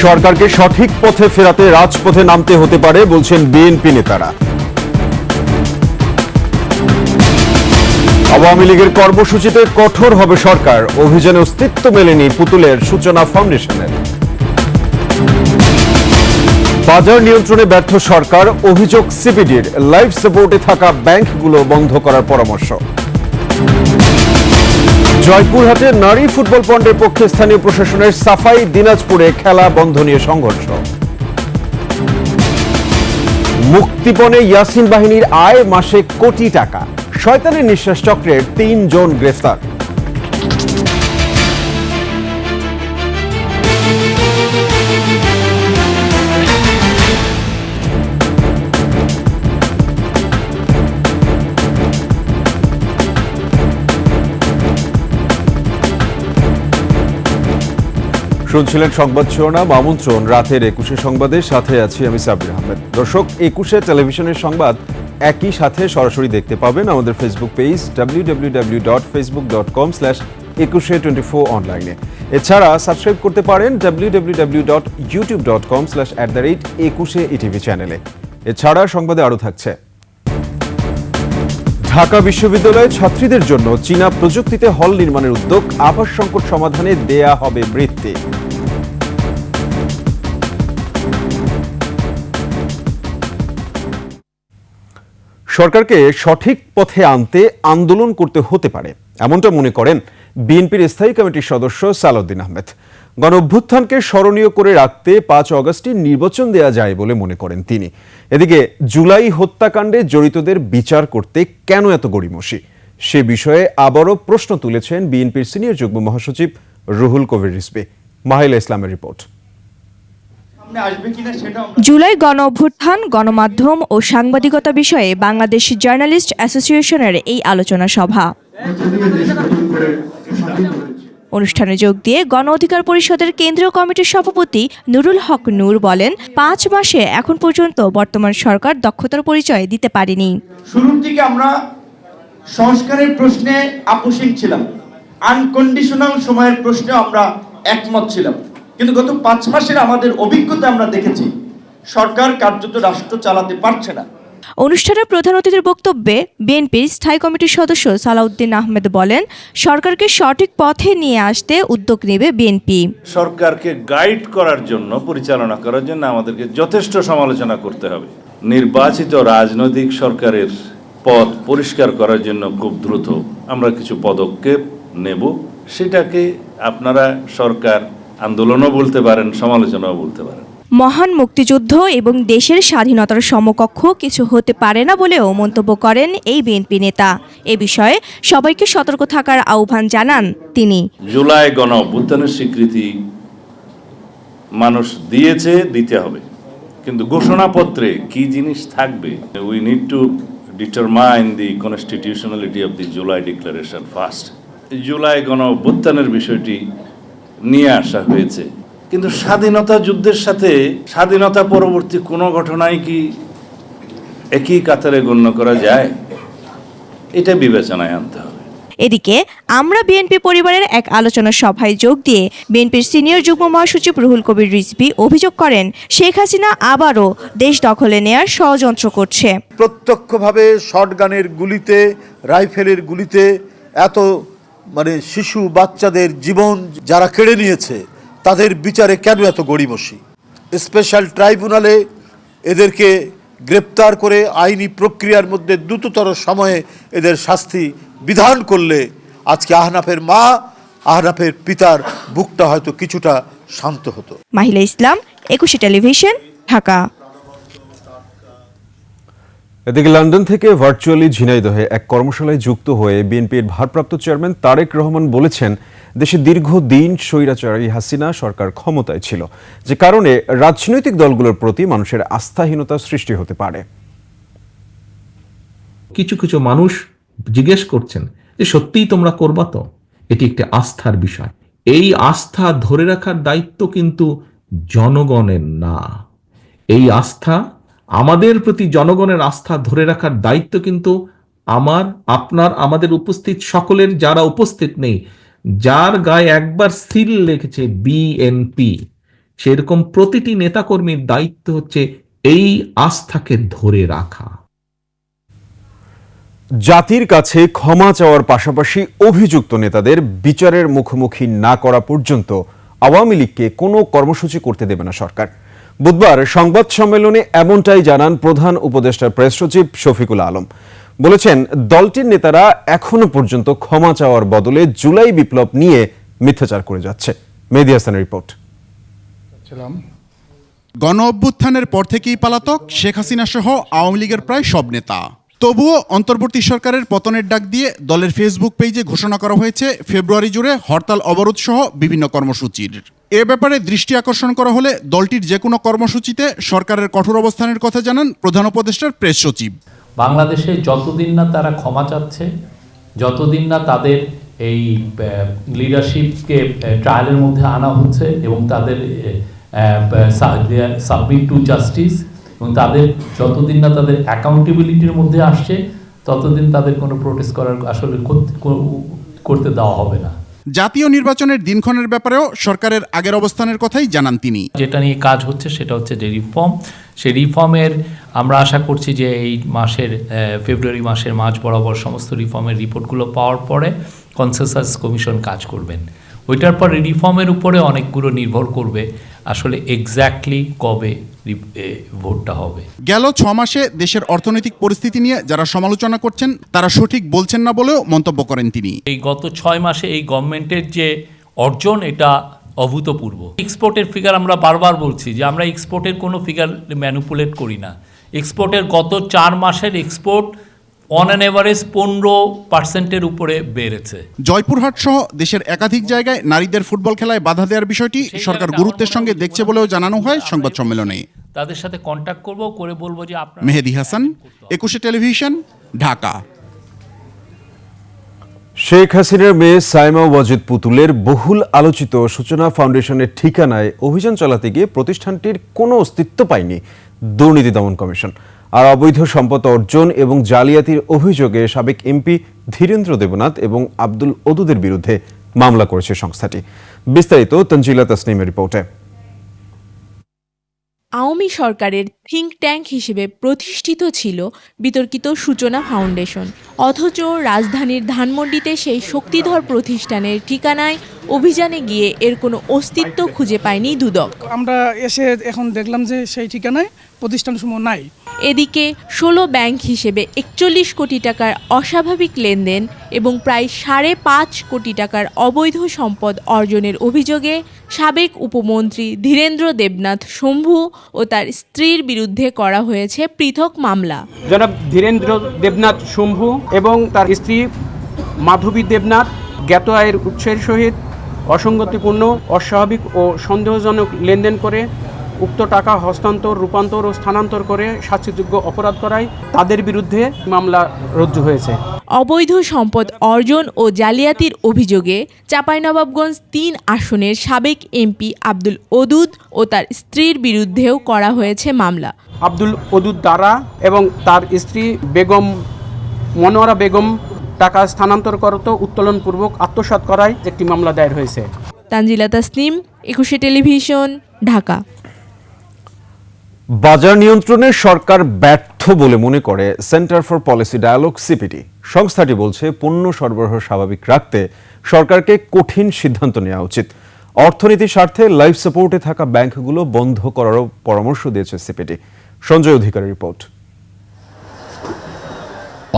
সরকারকে সঠিক পথে ফেরাতে রাজপথে নামতে হতে পারে বলছেন বিএনপি নেতারা। আওয়ামী লীগের কর্মসূচিতে কঠোর হবে সরকার, অভিযানে অস্তিত্ব মেলেনি পুতুলের সূচনা ফাউন্ডেশনের। বাজার নিয়ন্ত্রণে ব্যর্থ সরকার, অভিযোগ সিপিডির। লাইফ সাপোর্টে থাকা ব্যাংকগুলো বন্ধ করার পরামর্শ। জয়পুরহাটে নারী ফুটবল পন্ডের পক্ষে স্থানীয় প্রশাসনের সাফাই, দিনাজপুরে খেলা বন্ধ নিয়ে সংঘর্ষ। মুক্তিপণে ইয়াসিন বাহিনীর আয় মাসে কোটি টাকা, শয়তানের নিঃশ্বাস চক্রের ৩ জন গ্রেফতার। শুনছিলেন সংবাদ শিরোনাম, আমন্ত্রণ রাতের ২১ সংবাদের সাথে আছি আমি সাব্বির আহমেদ। দর্শক, ২১ টেলিভিশনের সংবাদ একই সাথে সরাসরি দেখতে পাবেন আমাদের ফেসবুক পেজ www.facebook.com/2124 অনলাইনে। এছাড়া সাবস্ক্রাইব করতে পারেন www.youtube.com/@21eTV চ্যানেলে। এছাড়া সংবাদে আরও থাকছে: ঢাকা বিশ্ববিদ্যালয়ে ছাত্রীদের জন্য চীনা প্রযুক্তিতে হল নির্মাণের উদ্যোগ, আবাস সংকট সমাধানে দেয়া হবে বৃত্তি। সরকারকে সঠিক পথে আনতে আন্দোলন করতে হতে পারে, এমনটা মনে করেন বিএনপির স্থায়ী কমিটির সদস্য সালাউদ্দিন আহমেদ। গণঅভ্যুত্থানকে স্মরণীয় করে রাখতে ৫ অগস্টে নির্বাচন দেয়া যায় বলে মনে করেন তিনি। এদিকে জুলাই হত্যাকাণ্ডে জড়িতদের বিচার করতে কেন এত গড়িমসি, সে বিষয়ে আবারও প্রশ্ন তুলেছেন বিএনপির সিনিয়র যুগ্ম মহাসচিব রুহুল কবির রিজভী। মাহিলা ইসলামের রিপোর্ট। জুলাই গণঅভ্যুত্থান, গণমাধ্যম ও সাংবাদিকতা বিষয়ে বাংলাদেশ জার্নালিস্ট অ্যাসোসিয়েশনের এই আলোচনা সভা। অনুষ্ঠানে যোগ দিয়ে গণ অধিকার পরিষদের কেন্দ্রীয় কমিটির সভাপতি নুরুল হক নূর বলেন, ৫ মাসে এখন পর্যন্ত বর্তমান সরকার দক্ষতার পরিচয় দিতে পারেনি। শুরুর দিকে আমরা সংস্কারের প্রশ্নে আপোষহীন ছিলাম, আনকন্ডিশনাল সময়ের প্রশ্নে আমরা একমত ছিলাম, কিন্তু গত ৫ মাসের আমাদের অভিজ্ঞতা আমরা দেখেছি সরকার কার্যত রাষ্ট্র চালাতে পারছে না। অনুষ্ঠানের প্রধান অতিথির বক্তব্যে বিএনপির স্থায়ী কমিটির সদস্য সালাউদ্দিন আহমেদ বলেন, সরকারকে সঠিক পথে নিয়ে আসতে উদ্যোগ নেবে বিএনপি। সরকারকে গাইড করার জন্য, পরিচালনা করার জন্য আমাদেরকে যথেষ্ট সমালোচনা করতে হবে। নির্বাচিত রাজনৈতিক সরকারের পথ পরিষ্কার করার জন্য খুব দ্রুত আমরা কিছু পদক্ষেপ নেব। সেটাকে আপনারা সরকার আন্দোলনও বলতে পারেন, সমালোচনাও বলতে পারেন। মহান মুক্তিযুদ্ধ এবং দেশের স্বাধীনতার সমকক্ষ কিছু হতে পারে না বলেও মন্তব্য করেন এই বিএনপি নেতা। এ বিষয়ে সবাইকে সতর্ক থাকার আহ্বান জানান তিনি। জুলাই গণ অভ্যুত্থানের স্বীকৃতি মানুষ দিয়েছে, দিতে হবে, কিন্তু ঘোষণাপত্রে কি জিনিস থাকবে, we need to determine the constitutionality of the July declaration first. July গণ অভ্যুত্থানের বিষয়টি নিয়ে আসা হয়েছে, কিন্তু স্বাধীনতা যুদ্ধের সাথে স্বাধীনতা পরবর্তী কোনো ঘটনাই কি একই কাতারে গণ্য করা যায়? এটা বিবেচনায় আনতে হবে। এদিকে আমরা বিএনপি পরিবারের এক আলোচনা সভায় যোগ দিয়ে বিএনপির সিনিয়র যুগ্ম মহাসচিব রুহুল কবির রিজভী অভিযোগ করেন, শেখ হাসিনা আবারও দেশ দখলে নেয়ার ষড়যন্ত্র করছে। প্রত্যক্ষভাবে শটগানের গুলিতে, রাইফেলের গুলিতে এত শিশু বাচ্চাদের জীবন যারা কেড়ে নিয়েছে, তাদের বিচারে কেন এত গড়িমসি? স্পেশাল ট্রাইব্যুনালে এদেরকে গ্রেপ্তার করে আইনি প্রক্রিয়ার মধ্যে দ্রুততর সময়ে এদের শাস্তি বিধান করলে আজকে আহনাফের মা, আহনাফের পিতার বুকটা হয়তো কিছুটা শান্ত হতো। মাহিলা ইসলাম, ২১ টেলিভিশন, ঢাকা। এদিকে লন্ডন থেকে ভার্চুয়ালি ঝিনাইদহে এক কর্মশালায় যুক্ত হয়ে বিএনপির ভারপ্রাপ্ত চেয়ারম্যান তারেক রহমান বলেছেন, দেশে দীর্ঘদিন স্বৈরাচারী হাসিনা সরকার ক্ষমতায় ছিল, যে কারণে রাজনৈতিক দলগুলোর প্রতি মানুষের আস্থাহীনতা সৃষ্টি হতে পারে। কিছু কিছু মানুষ জিজ্ঞেস করছেন যে সত্যিই তোমরা করবা তো? এটি একটি আস্থার বিষয়। এই আস্থা ধরে রাখার দায়িত্ব কিন্তু জনগণের না। এই আস্থা, আমাদের প্রতি জনগণের আস্থা ধরে রাখার দায়িত্ব কিন্তু আমার, আপনার, আমাদের উপস্থিত সকলের, যারা উপস্থিত নেই, যার গায়ে একবার সিল লেগেছে বিএনপি, সেরকম প্রতিটি নেতাকর্মীর দায়িত্ব হচ্ছে এই আস্থাকে ধরে রাখা। জাতির কাছে ক্ষমা চাওয়ার পাশাপাশি অভিযুক্ত নেতাদের বিচারের মুখোমুখি না করা পর্যন্ত আওয়ামী লীগকে কোনো কর্মসূচি করতে দেবে না সরকার। বুধবার সংবাদ সম্মেলনে এমনটাই জানান প্রধান উপদেষ্টার প্রেস সচিব শফিকুল আলম। বলেছেন, দলটির নেতারা এখনো পর্যন্ত ক্ষমা চাওয়ার বদলে জুলাই বিপ্লব নিয়ে মিথ্যাচার করে যাচ্ছে। মেহেদী হাসানের রিপোর্ট। গণ অভ্যুত্থানের পর থেকেই পলাতক শেখ হাসিনা সহ আওয়ামী লীগের প্রায় সব নেতা। তবুও অন্তর্বর্তী সরকারের পতনের ডাক দিয়ে দলের ফেসবুক পেজে ঘোষণা করা হয়েছে ফেব্রুয়ারি জুড়ে হরতাল অবরোধ সহ বিভিন্ন কর্মসূচির। এ ব্যাপারে দৃষ্টি আকর্ষণ করা হলে দলটির যে কোনো কর্মসূচিতে সরকারের কঠোর অবস্থানের কথা জানান প্রধান উপদেষ্টার প্রেস সচিব। বাংলাদেশে যতদিন না তারা ক্ষমা চাচ্ছে, যতদিন না তাদের এই লিডারশিপকে ট্রায়ালের মধ্যে আনা হচ্ছে এবং তাদের সাবমিট টু জাস্টিস এবং তাদের যতদিন না তাদের অ্যাকাউন্টেবিলিটির মধ্যে আসছে, ততদিন তাদের কোনো প্রোটেস্ট করার আসলে করতে দেওয়া হবে না। জাতীয় নির্বাচনের দিনক্ষণের ব্যাপারেও সরকারের আগের অবস্থানের কথাই জানান তিনি। যেটা নিয়ে কাজ হচ্ছে সেটা হচ্ছে যে রিফর্ম, সেই রিফর্মের আমরা আশা করছি যে এই মাসের ফেব্রুয়ারি মাসের মাঝ বরাবর সমস্ত রিফর্মের রিপোর্টগুলো পাওয়ার পরে কনসেনসাস কমিশন কাজ করবেন। ওইটার পরে রিফর্মের উপরে অনেকগুলো নির্ভর করবে আসলে এক্স্যাক্টলি কবে ভোটটা হবে। গেল 6 মাসে দেশের অর্থনৈতিক পরিস্থিতি নিয়ে যারা সমালোচনা করছেন তারা সঠিক বলছেন না বলেও মন্তব্য করেন তিনি। এই গত 6 মাসে এই গভর্নমেন্টের যে অর্জন এটা অভূতপূর্ব। এক্সপোর্টের ফিগার আমরা বারবার বলছি যে আমরা এক্সপোর্টের কোনো ফিগার ম্যানিপুলেট করি না। এক্সপোর্টের গত 4 মাসের এক্সপোর্ট অন অ্যান এভারেজ 15% উপরে বেড়েছে। জয়পুরহাট সহ দেশের একাধিক জায়গায় নারীদের ফুটবল খেলায় বাধা দেওয়ার বিষয়টি সরকার গুরুত্বের সঙ্গে দেখছে বলেও জানানো হয় সংবাদ সম্মেলনে। তাদের সাথে কন্ট্যাক্ট করব, করে বলবো যে আপনারা। মেহেদী হাসান, 21 টেলিভিশন, ঢাকা। শেখ হাসিনার মেয়ে সাইমা ওয়াজেদ পুতুলের বহুল আলোচিত সূচনা ফাউন্ডেশনের ঠিকানায় অভিযান চালাতে গিয়ে প্রতিষ্ঠানটির কোনো অস্তিত্ব পায়নি দুর্নীতি দমন কমিশন। আর অবৈধ সম্পদ অর্জন এবং জালিয়াতির অভিযোগে সাবেক এমপি ধীরেন্দ্র দেবনাথ এবং আব্দুল ওদুদের বিরুদ্ধে মামলা করেছে সংস্থাটি। বিস্তারিত তঞ্জিলা তাসনিমের রিপোর্টে। আওয়ামী সরকারের থিঙ্ক ট্যাঙ্ক হিসেবে প্রতিষ্ঠিত ছিল বিতর্কিত সূচনা ফাউন্ডেশন, অথচ রাজধানীর ধানমন্ডিতে সেই শক্তিধর প্রতিষ্ঠানের ঠিকানায় অভিযানে গিয়ে এর কোনো অস্তিত্ব খুঁজে পায়নি দুদক। আমরা এসে এখন দেখলাম যে সেই ঠিকানায় প্রতিষ্ঠানসমূহ নাই। এদিকে 16 ব্যাংক হিসেবে 41 কোটি টাকার অস্বাভাবিক লেনদেন এবং প্রায় 5.5 কোটি টাকার অবৈধ সম্পদ অর্জনের অভিযোগে সাবেক উপমন্ত্রী ধীরেন্দ্র দেবনাথ শম্ভু ও তার স্ত্রীর বিরুদ্ধে করা হয়েছে পৃথক মামলা। জনাব ধীরেন্দ্র দেবনাথ শম্ভু এবং তার স্ত্রী মাধবী দেবনাথ জ্ঞাত আয়ের উৎসের সহিত অসঙ্গতিপূর্ণ, অস্বাভাবিক ও সন্দেহজনক লেনদেন করে উক্ত টাকা হস্তান্তর, রূপান্তর ও স্থানান্তর করে শাস্তিযোগ্য অপরাধ করায় তাদের বিরুদ্ধে মামলা রুজু হয়েছে। অবৈধ সম্পদ অর্জন ও জালিয়াতির অভিযোগে চাঁপাইনবাবগঞ্জ 3 আসনের সাবেক এমপি আব্দুল ওদুদ ও তার স্ত্রীর বিরুদ্ধেও করা হয়েছে মামলা। আব্দুল ওদুদ দ্বারা এবং তার স্ত্রী বেগম মনোয়ারা বেগম টাকা স্থানান্তর করত উত্তোলনপূর্বক আত্মসাৎ করায় একটি মামলা দায়ের হয়েছে। তানজিলা তাসনিম, 21 টেলিভিশন, ঢাকা। বাজার নিয়ন্ত্রণে সরকার ব্যর্থ বলে মনে করে Center for Policy Dialogue CPD. সংস্থাটি বলছে পণ্য সরবরাহ স্বাভাবিক রাখতে সরকারকে কঠিন সিদ্ধান্ত নেওয়া উচিত। অর্থনীতির স্বার্থে লাইফ সাপোর্টে থাকা ব্যাংকগুলো বন্ধ করারও পরামর্শ দিয়েছে সিপিডি। সঞ্জয় অধিকারের রিপোর্ট।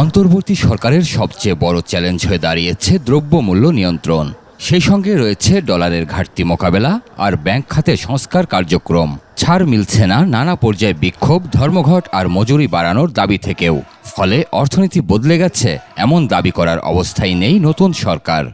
অন্তর্বর্তী সরকারের সবচেয়ে বড় চ্যালেঞ্জ হয়ে দাঁড়িয়েছে দ্রব্যমূল্য নিয়ন্ত্রণ। সেই সঙ্গে রয়েছে ডলারের ঘাটতি মোকাবেলা আর ব্যাংক খাতে সংস্কার কার্যক্রম। ছাড় মিলছে না নানা পর্যায়ে বিক্ষোভ, ধর্মঘট আর মজুরি বাড়ানোর দাবি থেকেও। ফলে অর্থনীতি বদলে গেছে এমন দাবি করার অবস্থায় নেই নতুন সরকার।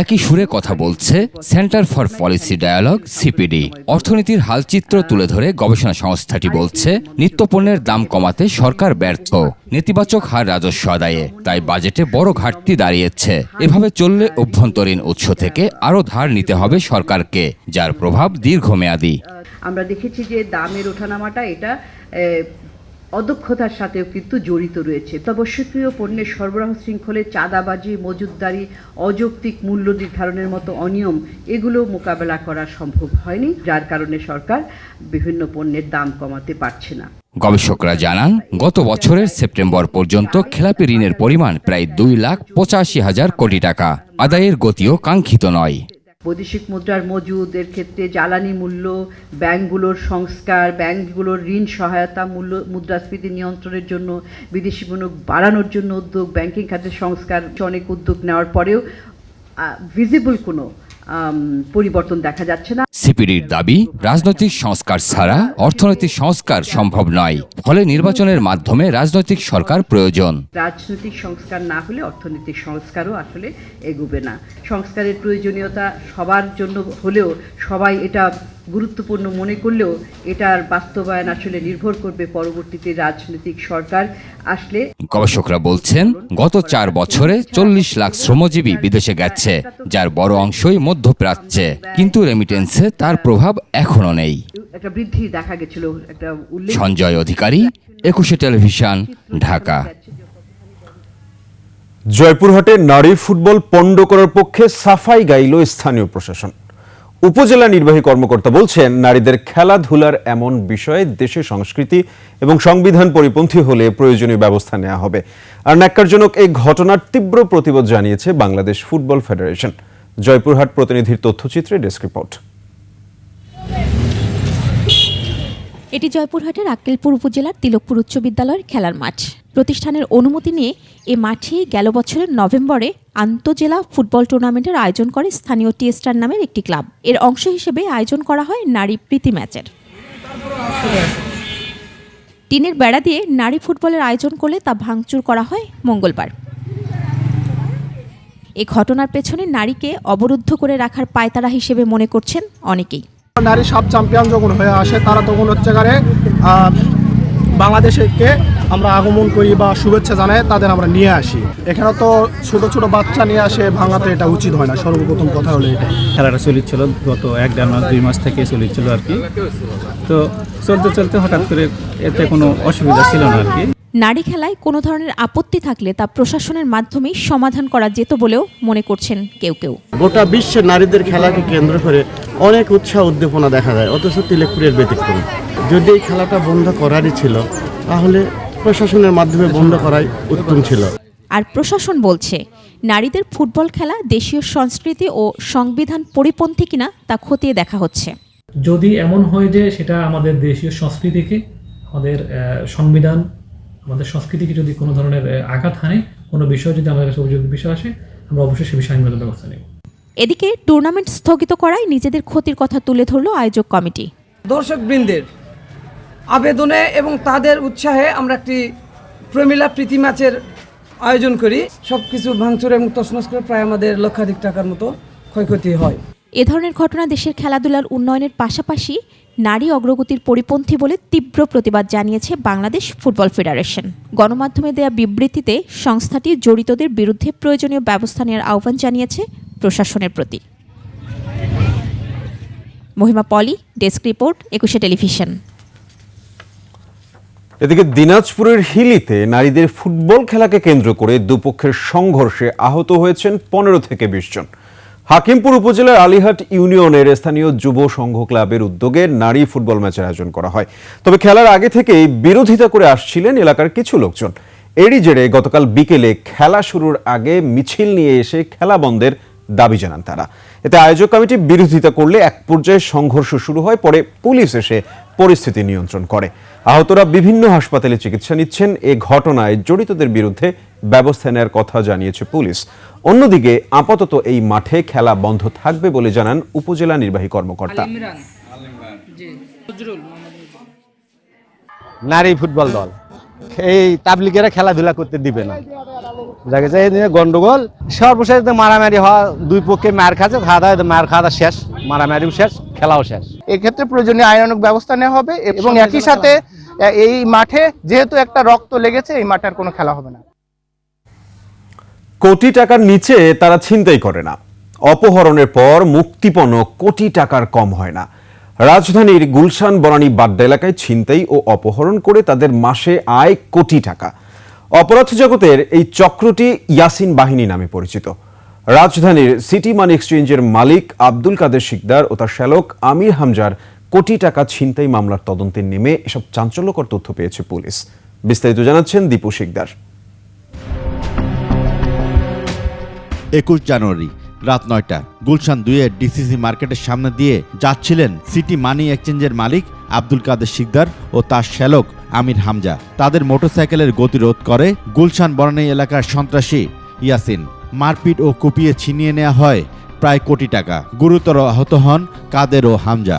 একই সুরে কথা বলছে Center for Policy Dialogue CPD. অর্থনীতির হালচিত্র তুলে ধরে গবেষণা সংস্থাটি বলছে নিত্যপণ্যের দাম কমাতে সরকার ব্যর্থ, নেতিবাচক হার রাজস্ব আদায়ে, তাই বাজেটে বড় ঘাটতি দাঁড়িয়েছে। এভাবে চললে অভ্যন্তরীণ উৎস থেকে আরও ধার নিতে হবে সরকারকে, যার প্রভাব দীর্ঘমেয়াদী। আমরা দেখেছি যে দামের ওঠানামাটা এটা অদক্ষতার সাথেও কিন্তু জড়িত রয়েছে। অত্যাবশ্যকীয় পণ্যের সরবরাহ শৃঙ্খলে চাঁদাবাজি, মজুতদারি, অযৌক্তিক মূল্য নির্ধারণের মতো অনিয়ম এগুলো মোকাবেলা করা সম্ভব হয়নি, যার কারণে সরকার বিভিন্ন পণ্যের দাম কমাতে পারছে না। গবেষকরা জানান, গত বছরের সেপ্টেম্বর পর্যন্ত খেলাপি ঋণের পরিমাণ প্রায় 2,85,000 কোটি টাকা। আদায়ের গতিও কাঙ্ক্ষিত নয়। বৈদেশিক মুদ্রার মজুদের ক্ষেত্রে জ্বালানি মূল্য, ব্যাংকগুলোর সংস্কার, ব্যাংকগুলোর ঋণ সহায়তা, মুদ্রাস্ফীতি নিয়ন্ত্রণের জন্য বিদেশি বিনিয়োগ বাড়ানোর জন্য উদ্যোগ, ব্যাংকিং খাতের সংস্কার, অনেক উদ্যোগ নেওয়ার পরেও ভিজিবল কোনো পরিবর্তন দেখা যাচ্ছে না। সিপিডির দাবি, রাজনৈতিক সংস্কার ছাড়া অর্থনৈতিক সংস্কার সম্ভব নয়। ফলে নির্বাচনের মাধ্যমে রাজনৈতিক সরকার প্রয়োজন। রাজনৈতিক সংস্কার না হলে অর্থনৈতিক সংস্কারও আসলে এগোবে না। সংস্কারের প্রয়োজনীয়তা সবার জন্য হলেও, সবাই এটা গুরুত্বপূর্ণ মনে করলেও, এটার বাস্তবায়ন আসলে নির্ভর করবে পরবর্তীতে রাজনৈতিক সরকার আসলে। গবেষকরা বলছেন, গত 4 বছরে 40 লাখ শ্রমজীবী বিদেশে গেছে, যার বড় অংশই মধ্যপ্রাচ্যে। কিন্তু রেমিটেন্সে তার প্রভাব এখনো নেই। একটা বৃদ্ধি দেখা গেছিল, একটা উল্লেখ। সঞ্জয় অধিকারী, 21 টেলিভিশন, ঢাকা। জয়পুরহাটে নারী ফুটবল পণ্ড করার পক্ষে সাফাই গাইল স্থানীয় প্রশাসন। উপজেলা নির্বাহী কর্মকর্তা বলছেন, নারীদের খেলাধুলার এমন বিষয়ে দেশের সংস্কৃতি এবং সংবিধান পরিপন্থী হলে প্রয়োজনীয় ব্যবস্থা নেওয়া হবে। আর ন্যাক্কারজনক এই ঘটনার তীব্র প্রতিবাদ জানিয়েছে বাংলাদেশ ফুটবল ফেডারেশন। জয়পুরহাট প্রতিনিধির তথ্যচিত্রে ডেস্ক রিপোর্ট। এটি জয়পুরহাটের আক্কেলপুর উপজেলার তিলকপুর উচ্চ বিদ্যালয়ের খেলার মাঠ। প্রতিষ্ঠানের অনুমতি নিয়ে এ মাঠে গেল বছরের নভেম্বরে আন্তঃজেলা ফুটবল টুর্নামেন্টের আয়োজন করে স্থানীয় টি স্টার নামের একটি ক্লাব। এর অংশ হিসেবে আয়োজন করা হয় নারী প্রীতি ম্যাচের। টিনের বেড়া দিয়ে নারী ফুটবলের আয়োজন করলে তা ভাঙচুর করা হয় মঙ্গলবার। এ ঘটনার পেছনে নারীকে অবরুদ্ধ করে রাখার পায়তারা হিসেবে মনে করছেন অনেকেই। নারী সাব চ্যাম্পিয়ন যখন হয়ে আসে, তারা তখন হচ্ছে গারে বাংলাদেশকে আমরা আগমন করি বা শুভেচ্ছা জানাই, তাদের আমরা নিয়ে আসি। এখানে তো ছোট ছোট বাচ্চা নিয়ে আসে, ভাঙাতে এটা উচিত হয় না। সর্বপ্রথম কথা হলো এটা। খেলাটা চলছিল গত 1-1.5 মাস 2 মাস থেকে চলছিল আর কি। তো চলতে চলতে হঠাৎ করে এতে কোনো অসুবিধা ছিল না আর কি। নারী খেলায় কোনো ধরনের আপত্তি থাকলে তা প্রশাসনের মাধ্যমেই সমাধান করা যেত বলেও মনে করছেন কেউ কেউ। গোটা বিশ্বে নারীদের খেলাকে কেন্দ্র করে অনেক উৎসাহ উদ্দীপনা দেখা যায়, অথচ তিলকপুরের ব্যতিক্রম। যদি এই খেলাটা বন্ধ করারই ছিল, তাহলে প্রশাসনের মাধ্যমে বন্ধ করাই উত্তম ছিল। আর প্রশাসন বলছে, নারীদের ফুটবল খেলা দেশীয় সংস্কৃতি ও সংবিধান পরিপন্থী কিনা তা খতিয়ে দেখা হচ্ছে। যদি এমন হয় যে সেটা আমাদের দেশীয় সংস্কৃতিকে, আমাদের সংবিধান, আমাদের সংস্কৃতিকে যদি কোনো ধরনের আঘাত হানে, কোনো বিষয় যদি আমাদের কাছে অভিযোগের বিষয় আসে, আমরা অবশ্যই সে বিষয়ে আইনগত ব্যবস্থা নেব। এদিকে টুর্নামেন্ট স্থগিত করায় নিজেদের ক্ষতির কথা তুলে ধরল আয়োজক কমিটি। দর্শকবৃন্দের আবেদনে এবং তাদের উৎসাহে আমরা একটি প্রমিলা প্রীতি ম্যাচের আয়োজন করি। সব কিছু ভাঙচুর এবং তছনছ করে প্রায় আমাদের লক্ষাধিক টাকার মতো ক্ষয়ক্ষতি হয়। এ ধরনের ঘটনা দেশের খেলাধুলার উন্নয়নের পাশাপাশি নারী অগ্রগতির পরিপন্থী বলে তীব্র প্রতিবাদ জানিয়েছে বাংলাদেশ ফুটবল ফেডারেশন। গণমাধ্যমে দেয়া বিবৃতিতে সংস্থাটি জড়িতদের বিরুদ্ধে প্রয়োজনীয় ব্যবস্থা নেওয়ার আহ্বান জানিয়েছে প্রশাসনের প্রতি। মহিমা পলি, ডেস্ক রিপোর্ট, 21 টেলিভিশন। এদিকে দিনাজপুরের হিলিতে নারীদের ফুটবল খেলাকে কেন্দ্র করে দুপক্ষের সংঘর্ষে আহত হয়েছেন 15 থেকে 20 জন। হাকিমপুর উপজেলার আলিহাট ইউনিয়নের স্থানীয় যুব সংঘ ক্লাবের উদ্যোগে নারী ফুটবল ম্যাচের আয়োজন করা হয়। তবে খেলার আগে থেকেই বিরোধিতা করে আসছিলেন এলাকার কিছু লোকজন। এরই জেরে গতকাল বিকেলে খেলা শুরুর আগে মিছিল নিয়ে এসে খেলা বন্ধের দাবি জানান তারা। এতে আয়োজক কমিটি বিরোধিতা করলে এক পর্যায়ে সংঘর্ষ শুরু হয়, পরে পুলিশ এসে পরিস্থিতি নিয়ন্ত্রণ করে। আহতরা বিভিন্ন হাসপাতালে চিকিৎসা নিচ্ছেন। এ ঘটনায় জড়িতদের বিরুদ্ধে ব্যবস্থা নেওয়ার কথা জানিয়েছে পুলিশ। অন্যদিকে আপাতত এই মাঠে খেলা বন্ধ থাকবে বলে জানান উপজেলা নির্বাহী কর্মকর্তা। নারী ফুটবল দল এই তাবলিগেরা খেলাধুলা করতে দিবে না, বুঝা গেছে। এই নিয়ে গন্ডগোল, সর্বশেষ মারামারি হওয়া, দুই পক্ষে মার খাচ্ছে, খাওয়া দাওয়া, মার খাওয়া শেষ, মারামারিও শেষ, খেলাও শেষ। এক্ষেত্রে প্রয়োজনীয় আইনানুগ ব্যবস্থা নেওয়া হবে এবং একই সাথে এই মাঠে যেহেতু একটা রক্ত লেগেছে, এই মাঠে আর কোনো খেলা হবে না। কোটি টাকার নিচে তারা ছিনতাই করে না। অপহরণের পর মুক্তিপণ কোটি টাকার কম হয় না। রাজধানীর গুলশান বনানী বাড্ডা এলাকায় ছিনতাই ও অপহরণ করে তাদের মাসে আয় কোটি টাকা। অপরাধ জগতের এই চক্রটি ইয়াসিন বাহিনী নামে পরিচিত। রাজধানীর সিটি মানি এক্সচেঞ্জের মালিক আব্দুল কাদের শিকদার ও তার শ্যালক আমির হামজার কোটি টাকা ছিনতাই মামলার তদন্তে নেমে এসব চাঞ্চল্যকর তথ্য পেয়েছে পুলিশ। বিস্তারিত জানাচ্ছেন দীপু শিকদার। 21 জানুয়ারি রাত 9টা গুলশান 2-এর ডিসিসি মার্কেটের সামনে দিয়ে যাচ্ছিলেন সিটি মানি এক্সচেঞ্জের মালিক আব্দুল কাদের শিকদার ও তার শ্যালক আমির হামজা। তাদের মোটরসাইকেলের গতিরোধ করে গুলশান বনানী এলাকার সন্ত্রাসী ইয়াসিন। মারপিট ও কুপিয়ে ছিনিয়ে নেওয়া হয় প্রায় কোটি টাকা। গুরুতর আহত হন কাদের ও হামজা।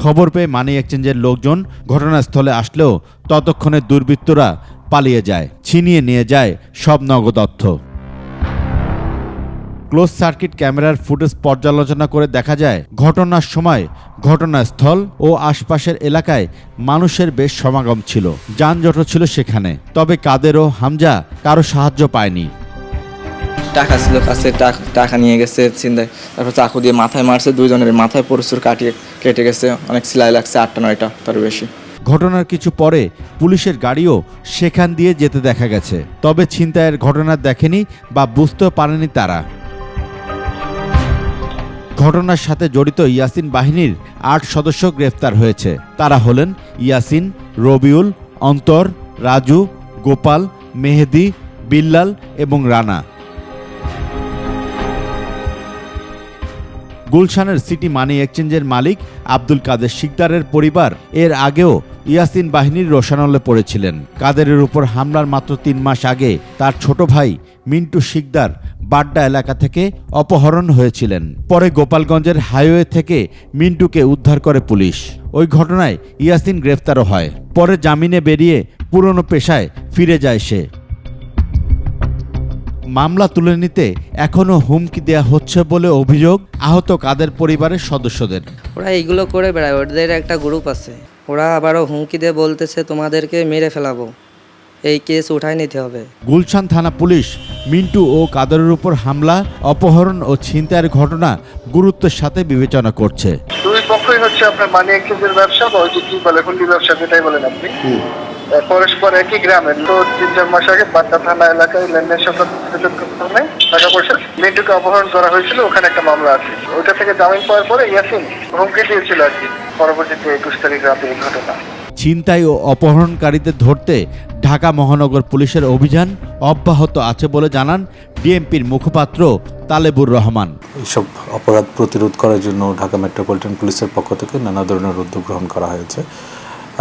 খবর পেয়ে মানি এক্সচেঞ্জের লোকজন ঘটনাস্থলে আসলেও ততক্ষণে দুর্বৃত্তরা পালিয়ে যায়, ছিনিয়ে নিয়ে যায় সব নগদ অর্থ। ক্লোজ সার্কিট ক্যামেরার ফুটেজ পর্যালোচনা করে দেখা যায় ঘটনার সময় ঘটনাস্থল ও আশপাশের এলাকায় মানুষের বেশ সমাগম ছিল, যানজটও ছিল সেখানে। তবে কাদের ও হামজা কারো সাহায্য পায়নি। টাকা ছিল কাছে, টাকা নিয়ে গেছে চিন্তায়, তারপর চাকু দিয়ে মাথায় মারছে, দুইজনের মাথায় প্রচুর কেটে গেছে, অনেক সেলাই লাগছে, 8-9টা তার বেশি। ঘটনার কিছু পরে পুলিশের গাড়িও সেখান দিয়ে যেতে দেখা গেছে, তবে ছিনতাইয়ের ঘটনা দেখেনি বা বুঝতেও পারেনি তারা। ঘটনার সাথে জড়িত ইয়াসিন বাহিনীর 8 সদস্য গ্রেফতার হয়েছে। তারা হলেন ইয়াসিন, রবিউল, অন্তর, রাজু, গোপাল, মেহেদি, বিল্লাল এবং রানা। গুলশানের সিটি মানি এক্সচেঞ্জের মালিক আব্দুল কাদের শিকদারের পরিবার এর আগেও ইয়াসিন বাহিনীর রোশানলে পড়েছিলেন। কাদেরের উপর হামলার মাত্র 3 মাস আগে তার ছোট ভাই মিন্টু শিকদার বাড্ডা এলাকা থেকে অপহরণ হয়েছিলেন। পরে গোপালগঞ্জের হাইওয়ে থেকে মিন্টুকে উদ্ধার করে পুলিশ। ওই ঘটনায় ইয়াসিন গ্রেফতারও হয়। পরে জামিনে বেরিয়ে পুরনো পেশায় ফিরে যায় সে। মামলা তুলে নিতে এখনো হুমকি দেয়া হচ্ছে বলে অভিযোগ আহত কাদের পরিবারের সদস্যদের। ওরা এইগুলো করে বেড়ায়, ওদের একটা গ্রুপ আছে, ওরা আবারও হুমকি দিয়ে বলতেছে তোমাদেরকে মেরে ফেলাবো, এই কেস উঠায় নিতে হবে। গুলশান থানা পুলিশ মিন্টু ও কাদেরের উপর হামলা, অপহরণ ও ছিনতাইয়ের ঘটনা গুরুত্বের সাথে বিবেচনা করছে। দুই পক্ষই হচ্ছে আপনার মানি এক্সচেঞ্জের ব্যবসা বা কি বলে হুন্ডি ব্যবসা, যেটাই বলেন আপনি, পরস্পর একই গ্রামের। তো 3-4 মাস আগে বাড্ডা থানা এলাকায় লেনদেন টাকা পয়সা মিন্টুকে অপহরণ করা হয়েছিল, ওখানে একটা মামলা আছে। ওইটা থেকে জামিন পাওয়ার পরে ইয়াসিন হুমকি দিয়েছিল আর কি। পরবর্তীতে 21 তারিখ রাতে এই ঘটনা। ছিনতাই ও অপহরণকারীদের ধরতে ঢাকা মহানগর পুলিশের অভিযান অব্যাহত আছে বলে জানান ডিএমপির মুখপাত্র তালেবুর রহমান। এইসব অপরাধ প্রতিরোধ করার জন্য ঢাকা মেট্রোপলিটন পুলিশের পক্ষ থেকে নানা ধরনের উদ্যোগ গ্রহণ করা হয়েছে।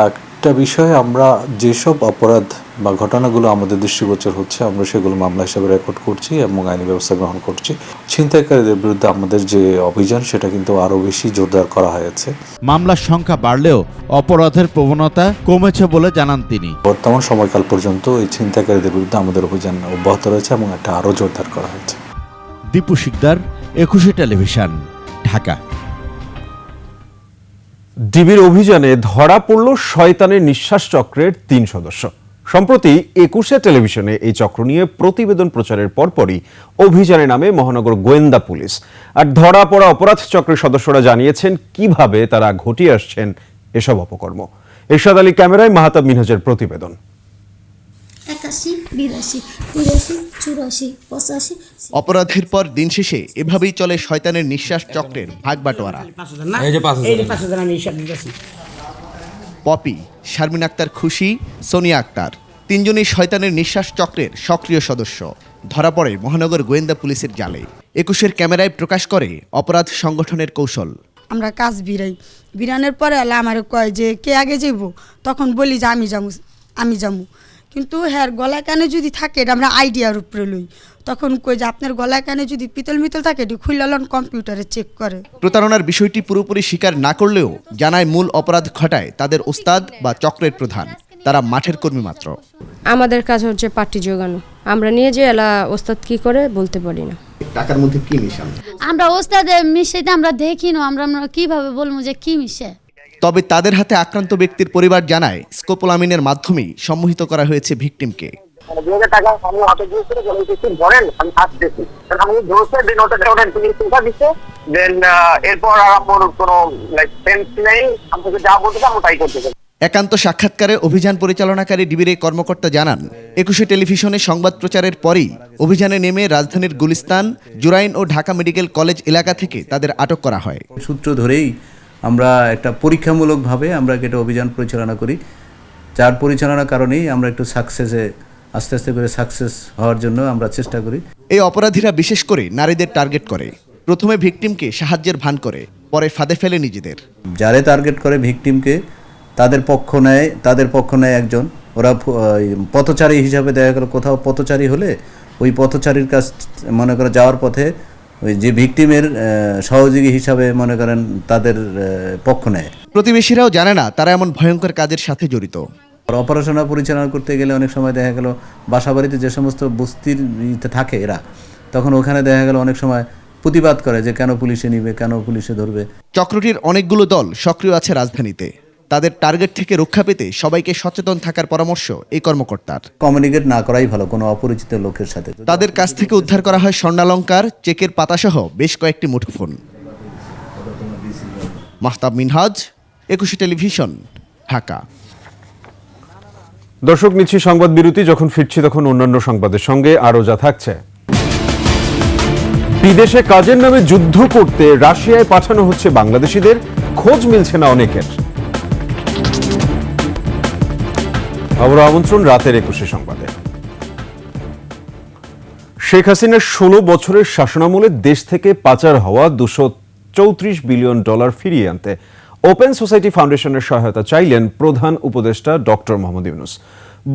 একটা বিষয়ে আমরা যেসব অপরাধ বা ঘটনাগুলো আমাদের দৃষ্টিগোচর হচ্ছে আমরা সেগুলো মামলা হিসেবে রেকর্ড করছি এবং আইনি ব্যবস্থা গ্রহণ করছি। ছিনতাইকারীদের বিরুদ্ধে আমাদের যে অভিযান সেটা কিন্তু আরও বেশি জোরদার করা হয়েছে। মামলার সংখ্যা বাড়লেও অপরাধের প্রবণতা কমেছে বলে জানান তিনি। বর্তমান সময়কাল পর্যন্ত এই ছিনতাইকারীদের বিরুদ্ধে আমাদের অভিযান অব্যাহত রয়েছে এবং এটা আরও জোরদার করা হয়েছে। দীপু শিকদার, 21 টেলিভিশন, ঢাকা। ডিবির অভিযানে ধরা পড়ল শয়তানের নিঃশ্বাস চক্রের 3 সদস্য। সম্প্রতি 21 টেলিভিশনে এই চক্র নিয়ে প্রতিবেদন প্রচারের পরপরই অভিযানে নামে মহানগর গোয়েন্দা পুলিশ। আর ধরা পড়া অপরাধ চক্রের সদস্যরা জানিয়েছেন কিভাবে তারা ঘটিয়ে আসছেন এসব অপকর্ম। এরশাদ আলী ক্যামেরায়, মাহতাব মিনহাজের প্রতিবেদন। 81, 82, 83, 84, 85। অপরাধের পর দিন শেষে এভাবেই চলে শয়তানের নিঃশ্বাস চক্রের ভাগ বাটোয়ারা। পপি, শারমিন আক্তার খুশি, সোনিয়া আক্তার 3 জনই শয়তানের নিঃশ্বাস চক্রের সক্রিয় সদস্য। ধরা পড়ে মহানগর গোয়েন্দা পুলিশের জালে। 21 ক্যামেরায় প্রকাশ করে অপরাধ সংগঠনের কৌশল। আমরা কাজ বিরানের পরে আমার কয় যে কে আগে যাইব, তখন বলি যে আমি যাবো, কিন্তু হ্যাঁ গলায় কানে যদি থাকে এটা আমরা আইডিয়ার উপরে লই, তখন কই যে আপনার গলায় কানে যদি পিতল থাকে এটি খুললালন কম্পিউটারে চেক করে। প্রতারণার বিষয়টি পুরোপুরি স্বীকার না করলেও জানায় মূল অপরাধ ঘটায় তাদের ওস্তাদ বা চক্রের প্রধান। তারা মাঠের কর্মী মাত্র। আমাদের কাজ হচ্ছে পার্টি জোগানো, আমরা নিয়ে যে এলা ওস্তাদ কি করে বলতে পারি না। টাকার মধ্যে কি মিশান আমরা ওস্তাদে মিশাইতে আমরা দেখি না, আমরা কিভাবে বলবো যে কি মিশে। তবে তাদের হাতে আক্রান্ত ব্যক্তির পরিবার জানায় স্কোপোলামিনের মাধ্যমেই সম্মোহিত করা হয়েছে ভিকটিমকে। 2000 টাকা আমি হাতে দিয়েছিল, বলেন আমি আসতেছি, আমি জোরসে দিন ওটা দিচ্ছে দেন এরপর আর আমার কোনো সেন্স নেই, আমাকে যা বলতে চাই আমি তাই করতে চাই। একান্ত সাক্ষাৎকারে অভিযান পরিচালনাকারী ডিবির এই কর্মকর্তা জানান, ২১শে টেলিভিশনে সংবাদ প্রচারের পরই অভিযানে নেমে রাজধানীর গুলিস্তান, জুরাইন ও ঢাকা মেডিকেল কলেজ এলাকা থেকে তাদের আটক করা হয়। সূত্র ধরেই আমরা একটা পরীক্ষামূলকভাবে আমরা একটা অভিযান পরিচালনা করি, যার পরিচালনার কারণেই আমরা একটু আস্তে আস্তে করে সাকসেস হওয়ার জন্য আমরা চেষ্টা করি। এই অপরাধীরা বিশেষ করে নারীদের টার্গেট করে, প্রথমে ভিকটিমকে সাহায্যের ভান করে, পরে ফাঁদে ফেলে নিজেদের। যারে টার্গেট করে ভিকটিমকে তাদের পক্ষ নেয় একজন, ওরা পথচারী হিসাবে দেখা গেল কোথাও পথচারী হলে ওই পথচারীর কাছ মনে করে যাওয়ার পথে ওই যে ভিকটিমের সহযোগী হিসাবে মনে করেন তাদের পক্ষ নেয়। প্রতিবেশীরাও জানে না তারা এমন ভয়ঙ্কর কাজের সাথে জড়িত। অপারেশন পরিচালনা করতে গেলে অনেক সময় দেখা গেল বাসাবাড়িতে যে সমস্ত বস্তির থাকে এরা, তখন ওখানে দেখা গেল অনেক সময় প্রতিবাদ করে যে কেন পুলিশে নিবে, কেন পুলিশে ধরবে। চক্রটির অনেকগুলো দল সক্রিয় আছে রাজধানীতে। তাদের টার্গেট থেকে রক্ষা পেতে সবাইকে সচেতন থাকার পরামর্শ এই কর্মকর্তার। কমিউনিকেট না করাই ভালো কোনো অপরিচিত লোকের সাথে। তাদের কাছ থেকে উদ্ধার করা হয় স্বর্ণালংকার, চেকের পাতাসহ বেশ কয়েকটি মুঠোফোন। মাহতাব মিনহাজ, ২১শে টেলিভিশন, ঢাকা। দর্শক, নিচ্ছি সংবাদ বিরতি। যখন ফিরছি তখন অন্যান্য সংবাদের সঙ্গে আরও যা থাকছে। বিদেশে কাজের নামে যুদ্ধ করতে রাশিয়ায় পাঠানো হচ্ছে বাংলাদেশিদের, খোঁজ মিলছে না অনেকের। আবার আমন্ত্রণ রাতের ২১শে সংবাদে। শেখ হাসিনার ১৬ বছরের শাসনামলে দেশ থেকে পাচার হওয়া $২৩৪ বিলিয়ন ফিরিয়ে আনতে ওপেন সোসাইটি ফাউন্ডেশনের সহায়তা চাইলেন প্রধান উপদেষ্টা ডক্টর মোহাম্মদ ইউনূস।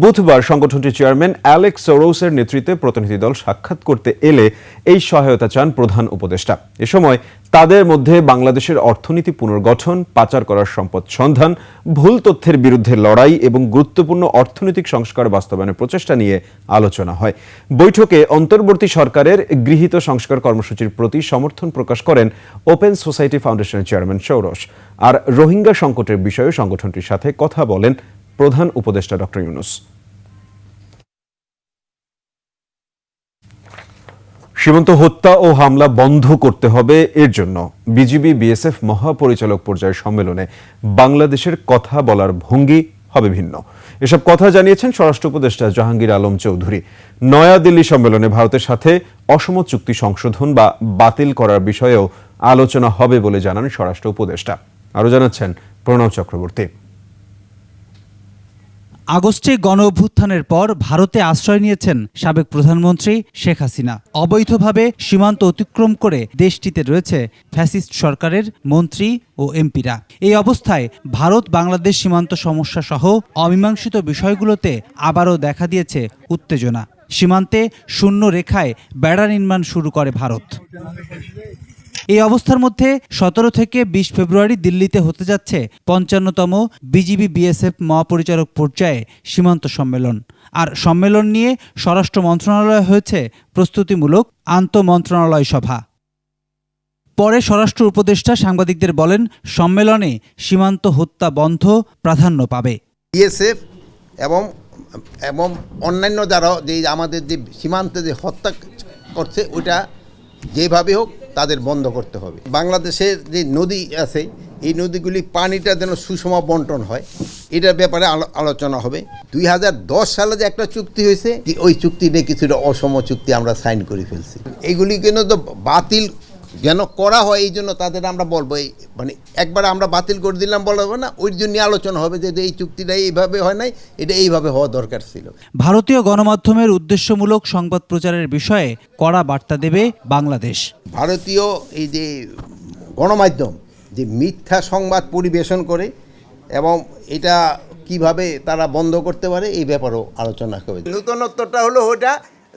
বুধবার সংগঠনটির চেয়ারম্যান অ্যালেক্স সোরোসের নেতৃত্বে প্রতিনিধি দল সাক্ষাৎ করতে এলে এই সহায়তা চান প্রধান উপদেষ্টা। এ সময় তাদের মধ্যে বাংলাদেশের অর্থনীতি পুনর্গঠন, পাচার করার সম্পদ সন্ধান, ভুল তথ্যের বিরুদ্ধে লড়াই এবং গুরুত্বপূর্ণ অর্থনৈতিক সংস্কার বাস্তবায়নের প্রচেষ্টা নিয়ে আলোচনা হয়। বৈঠকে অন্তর্বর্তী সরকারের গৃহীত সংস্কার কর্মসূচির প্রতি সমর্থন প্রকাশ করেন ওপেন সোসাইটি ফাউন্ডেশনের চেয়ারম্যান সোরোস। আর রোহিঙ্গা সংকটের বিষয়ে সংগঠনটির সাথে কথা বলেন প্রধান উপদেষ্টা ডক্টর ইউনূস। সীমান্ত হত্যা ও হামলা বন্ধ করতে হবে, এর জন্য বিজিবি বিএসএফ মহাপরিচালক পর্যায়ের সম্মেলনে বাংলাদেশের কথা বলার ভঙ্গি হবে ভিন্ন। এসব কথা জানিয়েছেন স্বরাষ্ট্র উপদেষ্টা জাহাঙ্গীর আলম চৌধুরী। নয়াদিল্লি সম্মেলনে ভারতের সাথে অসম চুক্তি সংশোধন বা বাতিল করার বিষয়েও আলোচনা হবে বলে জানান স্বরাষ্ট্র উপদেষ্টা। আরও জানাচ্ছেন প্রণব চক্রবর্তী। আগস্টে গণ অভ্যুত্থানের পর ভারতে আশ্রয় নিয়েছেন সাবেক প্রধানমন্ত্রী শেখ হাসিনা। অবৈধভাবে সীমান্ত অতিক্রম করে দেশটিতে রয়েছে ফ্যাসিস্ট সরকারের মন্ত্রী ও এমপিরা। এই অবস্থায় ভারত বাংলাদেশ সীমান্ত সমস্যা সহ অমীমাংসিত বিষয়গুলোতে আবারও দেখা দিয়েছে উত্তেজনা। সীমান্তে শূন্য রেখায় বেড়া নির্মাণ শুরু করে ভারত। এই অবস্থার মধ্যে ১৭ থেকে ২০ ফেব্রুয়ারি দিল্লিতে হতে যাচ্ছে ৫৫তম বিজিবি বিএসএফ মহাপরিচালক পর্যায়ে সীমান্ত সম্মেলন। আর সম্মেলন নিয়ে স্বরাষ্ট্র মন্ত্রণালয় হয়েছে প্রস্তুতিমূলক আন্তঃমন্ত্রণালয় সভা। পরে স্বরাষ্ট্র উপদেষ্টা সাংবাদিকদের বলেন, সম্মেলনে সীমান্ত হত্যা বন্ধ প্রাধান্য পাবে। বিএসএফ এবং অন্যান্য যারা যে আমাদের যে সীমান্তে যে হত্যা করছে ওটা যেভাবে হোক তাদের বন্ধ করতে হবে। বাংলাদেশের যে নদী আছে এই নদীগুলি পানিটা যেন সুষম বন্টন হয়, এটার ব্যাপারে আলোচনা হবে। 2010 সালে যে একটা চুক্তি হয়েছে, ওই চুক্তিতে কিছুটা অসম চুক্তি আমরা সাইন করে ফেলছি। এইগুলি কেন তো বাতিল যেন করা হয়, এই জন্য তাদের আমরা বলবো, মানে একবার আমরা বাতিল করে দিলাম বলবো না, ওই জন্য আলোচনা হবে যে এই চুক্তিটা এইভাবে হয় নাই, এটা এইভাবে হওয়া দরকার ছিল। ভারতীয় গণমাধ্যমের উদ্দেশ্যমূলক সংবাদ প্রচারের বিষয়ে কড়া বার্তা দেবে বাংলাদেশ। ভারতীয় এই যে গণমাধ্যম যে মিথ্যা সংবাদ পরিবেশন করে এবং এটা কিভাবে তারা বন্ধ করতে পারে এই ব্যাপারেও আলোচনা হবে। নূতনত্বটা হলো ওটা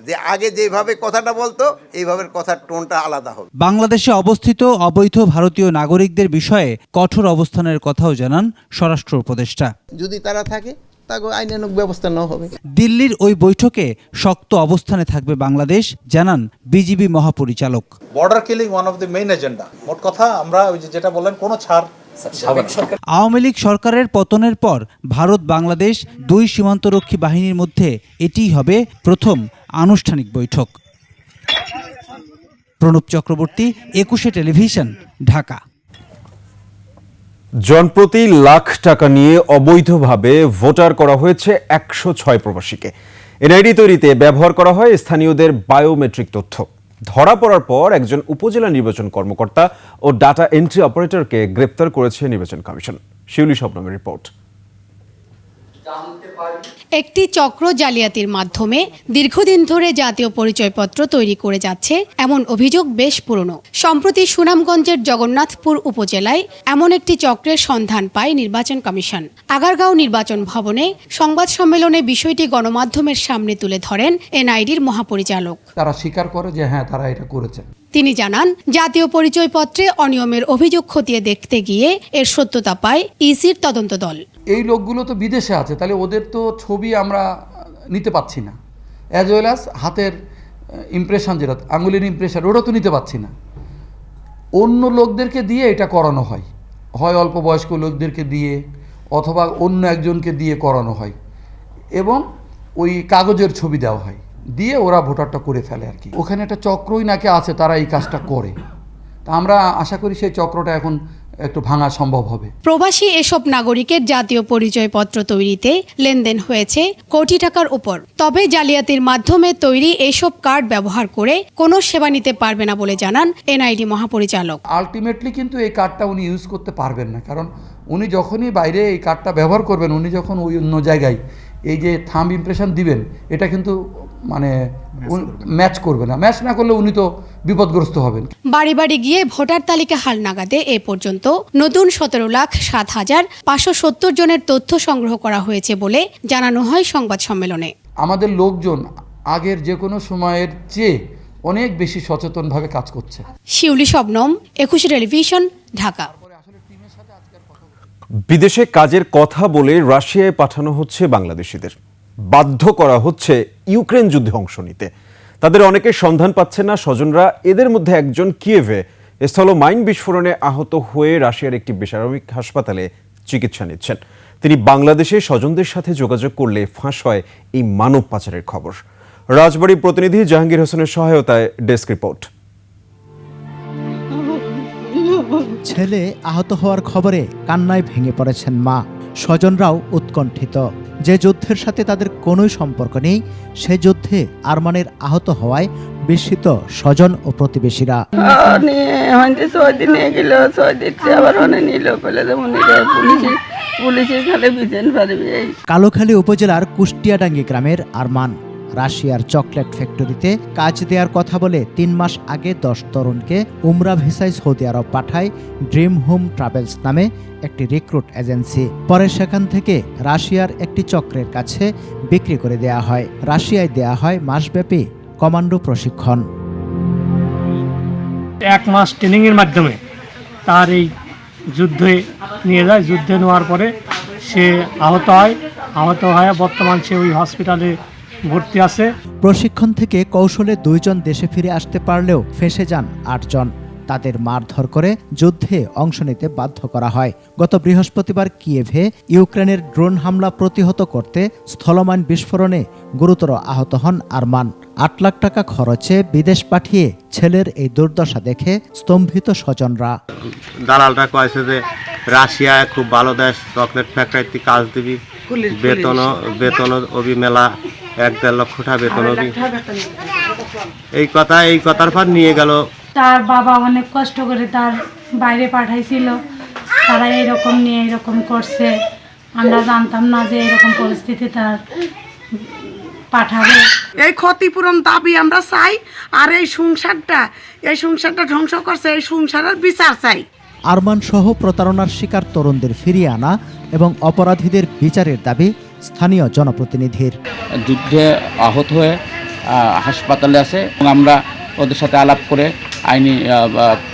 যে আগে যেভাবে কথাটা বলতো এইভাবে কথার টোনটা আলাদা হবে। বাংলাদেশে অবস্থিত অবৈধ ভারতীয় নাগরিকদের বিষয়ে কঠোর অবস্থানের কথাও জানান স্বরাষ্ট্র উপদেষ্টা। যদি তারা থাকে তাকে আইনানুগ ব্যবস্থা নেওয়া হবে। দিল্লির ওই বৈঠকে শক্ত অবস্থানে থাকবে বাংলাদেশ, জানান বিজিবি মহাপরিচালক। Border killing one of the main agenda. মোট কথা আমরা ওই যেটা বললেন কোনো ছাড়। আওয়ামী লীগ সরকারের পতনের পর ভারত বাংলাদেশ দুই সীমান্তরক্ষী বাহিনীর মধ্যে এটিই হবে প্রথম আনুষ্ঠানিক বৈঠক। প্রণব চক্রবর্তী, 21 টেলিভিশন, ঢাকা। জনপ্রতি লাখ টাকা নিয়ে অবৈধভাবে ভোটার করা হয়েছে 106 প্রবাসীকে। এনআইডি তৈরিতে ব্যবহার করা হয় স্থানীয়দের বায়োমেট্রিক তথ্য। ধরা পড়ার পর একজন উপজেলা নির্বাচন কর্মকর্তা ও ডাটা এন্ট্রি অপারেটরকে গ্রেপ্তার করেছে নির্বাচন কমিশন। শিউলি শবনমের রিপোর্ট। একটি চক্র জালিয়াতির মাধ্যমে দীর্ঘদিন ধরে জাতীয় পরিচয়পত্র তৈরি করে যাচ্ছে এমন অভিযোগ বেশ পুরনো। সম্প্রতি সুনামগঞ্জের জগন্নাথপুর উপজেলায় এমন একটি চক্রের সন্ধান পায় নির্বাচন কমিশন। আগারগাঁও নির্বাচন ভবনে সংবাদ সম্মেলনে বিষয়টি গণমাধ্যমের সামনে তুলে ধরেন এনআইডির মহাপরিচালক। তারা স্বীকার করে যে হ্যাঁ, তারা এটা করেছে। তিনি জানান, জাতীয় পরিচয়পত্রে অনিয়মের অভিযোগ খতিয়ে দেখতে গিয়ে এর সত্যতা পায় ইসির তদন্ত দল। এই লোকগুলো তো বিদেশে আছে, তাহলে ওদের তো ছবি আমরা নিতে পাচ্ছি না, অ্যাজ ওয়েল অ্যাজ হাতের ইমপ্রেশন, যেটা আঙুলের ইমপ্রেশন, ওটা তো নিতে পাচ্ছি না। অন্য লোকদেরকে দিয়ে এটা করানো হয়, হয় অল্প বয়স্ক লোকদেরকে দিয়ে অথবা অন্য একজনকে দিয়ে করানো হয়, এবং ওই কাগজের ছবি দেওয়া হয়, দিয়ে ওরা ভোটারটা করে ফেলে আর কি। ওখানে একটা চক্রই নাকি আছে, তারা এই কাজটা করে। তা আমরা আশা করি সেই চক্রটা এখন একটু ভাঙা সম্ভব হবে। প্রবাসী এসব নাগরিকের জাতীয় পরিচয়পত্র তৈরিতে লেনদেন হয়েছে কোটি টাকার উপর। তবে জালিয়াতির মাধ্যমে তৈরি এইসব কার্ড ব্যবহার করে কোনো সেবা নিতে পারবে না বলে জানান এনআইডি মহাপরিচালক। আলটিমেটলি কিন্তু এই কার্ডটা উনি ইউজ করতে পারবেন না, কারণ উনি যখনই বাইরে এই কার্ডটা ব্যবহার করবেন, উনি যখন ওই অন্য জায়গায় এই যে থাম্ব ইমপ্রেশন দিবেন, এটা কিন্তু মানে ম্যাচ করবে না। ম্যাচ না করলে উনি তো বিপদগ্রস্ত হবেন। বাড়ি বাড়ি গিয়ে ভোটার তালিকা হালনাগাদে এ পর্যন্ত নতুন 17,07,570 জনের তথ্য সংগ্রহ করা হয়েছে বলে জানানো হয় সংবাদ সম্মেলনে। আমাদের লোকজন আগের যে কোনো সময়ের চেয়ে অনেক বেশি সচেতনভাবে কাজ করছে। শিউলি শবনম, 21 টেলিভিশন, ঢাকা। বিদেশে কাজের কথা বলে রাশিয়ায় পাঠানো হচ্ছে বাংলাদেশিদের। বাধ্য করা হচ্ছে ইউক্রেন যুদ্ধে অংশ নিতে। তাদের অনেকে সন্ধান পাচ্ছে না স্বজনরা। এদের মধ্যে একজন কিয়েভে স্থল মাইন বিস্ফোরণে আহত হয়ে রাশিয়ার একটি বেসামরিক হাসপাতালে চিকিৎসা নিচ্ছেন। তিনি বাংলাদেশে স্বজনদের সাথে যোগাযোগ করলে ফাঁস হয় এই মানব পাচারের খবর। রাজবাড়ীর প্রতিনিধি জাহাঙ্গীর হোসেনের সহায়তায় ডেস্ক রিপোর্ট। ছেলে আহত হওয়ার খবরে কান্নায় ভেঙে পড়েছেন মা। স্বজনরাও উৎকণ্ঠিত। যে যুদ্ধের সাথে তাদের কোনো সম্পর্ক নেই, সে যুদ্ধে আরমানের আহত হওয়ায় বিস্মিত স্বজন ও প্রতিবেশীরা। কালোখালী উপজেলার কুষ্টিয়াডাঙ্গি গ্রামের আরমান রাশিয়ার চকলেট ফ্যাক্টরিতে কাজ দেওয়ার কথা বলে 3 মাস আগে 10 তরুণকে উমরা ভিসায় সৌদি আরব পাঠায় ড্রিম হোম ট্রাভেলস নামে একটি রিক্রুট এজেন্সি। পরে সেখান থেকে রাশিয়ার একটি চক্রের কাছে বিক্রি করে দেয়া হয়। রাশিয়ায় দেয়া হয় মাসব্যাপী কমান্ডো প্রশিক্ষণ। 1 মাস ট্রেনিংয়ের মাধ্যমে তার এই যুদ্ধে নিয়ে যায়। যুদ্ধে নেওয়ার পরে সে আহত হয় বর্তমান সে ওই হসপিটালে ভর্তি আছে। প্রশিক্ষণ থেকে কৌশলে 2 জন দেশে ফিরে আসতে পারলেও ফেঁসে যান 8 জন। তাদের মারধর করে যুদ্ধে অংশ নিতে বাধ্য করা হয়। গত বৃহস্পতিবার কিয়েভে ইউক্রেনের ড্রোন হামলা প্রতিহত করতে স্থলমাইন বিস্ফোরণে গুরুতর আহত হন আরমান। 8 লাখ টাকা খরচে বিদেশ পাঠিয়ে ছেলের এই দুর্দশা দেখে স্তম্ভিত স্বজনরা। দালালটা কয়েছে যে রাশিয়া খুব ভালো দেশ, চকলেট ফ্যাক্টরিতে কাজ দিবি, বেতন অবি মেলা 1-1.5 লক্ষ টাকা বেতন অবি। এই কথার পর নিয়ে গেল। তার বাবা অনেক কষ্ট করে তার বাইরে পাঠাইছিল, তারা এইরকম নিয়ে এরকম করছে। আমরা জানতাম না যে এরকম পরিস্থিতি তার পাঠাবে। এই ক্ষতিপূরণ দাবি আমরা চাই, আর এই সংসারটা ধ্বংস করছে, এই সংসারের বিচার চাই। আরমান সহ প্রতারণার শিকার তরুণদের ফিরিয়ে আনা এবং অপরাধীদের বিচারের দাবি স্থানীয় জনপ্রতিনিধির। যুদ্ধে আহত হয়ে হাসপাতালে আছে এবং আমরা ওদের সাথে আলাপ করে আইনি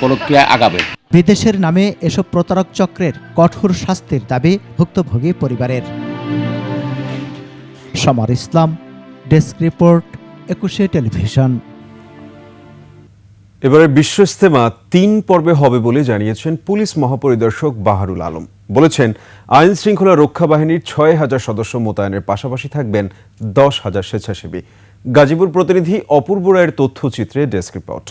প্রক্রিয়ায় আগাবে। বিদেশের নামে এসব প্রতারক চক্রের কঠোর শাস্তির দাবি ভুক্তভোগী পরিবারের। সমর ইসলাম, ডেস্ক রিপোর্ট, 21 টেলিভিশন। এবারে বিশ্ব ইজতেমা 3 পর্বে হবে বলে জানিয়েছেন পুলিশ মহাপরিদর্শক বাহারুল আলম। বলেছেন, আইন শৃঙ্খলা রক্ষা বাহিনীর 6,000 সদস্য মোতায়েনের পাশাপাশি থাকবেন 10,000 স্বেচ্ছাসেবী। গাজীপুর প্রতিনিধি অপূর্ব রায়ের তথ্যচিত্রে ডেস্ক রিপোর্ট।